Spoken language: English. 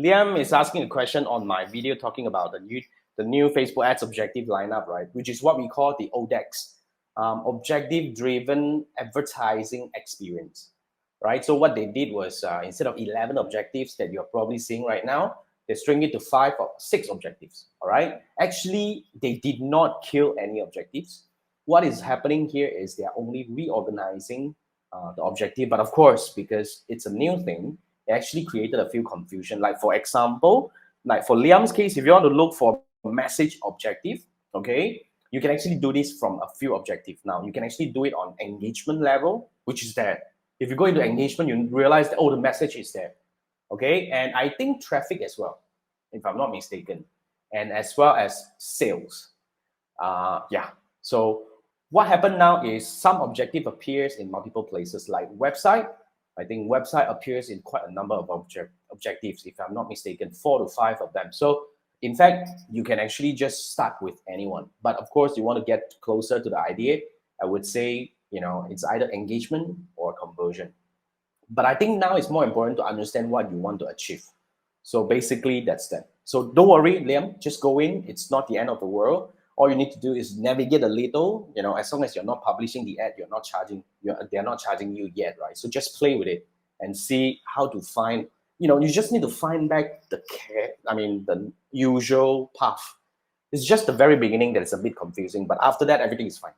Liam is asking a question on my video talking about the new Facebook ads objective lineup, right? Which is what we call the ODEX, objective driven advertising experience, right? So what they did was instead of 11 objectives that you're probably seeing right now, they string it to 5 or 6 objectives, all right? Actually, they did not kill any objectives. What is happening here is they are only reorganizing the objective, but of course, because it's a new thing, it actually created a few confusion. Like for example, like for Liam's case, if you want to look for message objective, okay, you can actually do this from a few objectives. Now you can actually do it on engagement level, which is there. If you go into engagement, you realize that, oh, the message is there, okay, and I think traffic as well, if I'm not mistaken, and as well as sales. Yeah. So what happened now is some objective appears in multiple places, like website. I think website appears in quite a number of objectives, if I'm not mistaken, 4 to 5 of them. So in fact, you can actually just start with anyone. But of course, you want to get closer to the idea. I would say, it's either engagement or conversion. But I think now it's more important to understand what you want to achieve. So basically, that's that. So don't worry, Liam, just go in. It's not the end of the world. All you need to do is navigate a little. As long as you're not publishing the ad, they're not charging you yet, right? So just play with it and see how to find. You just need to find back the usual path. It's just the very beginning that is a bit confusing, but after that, everything is fine.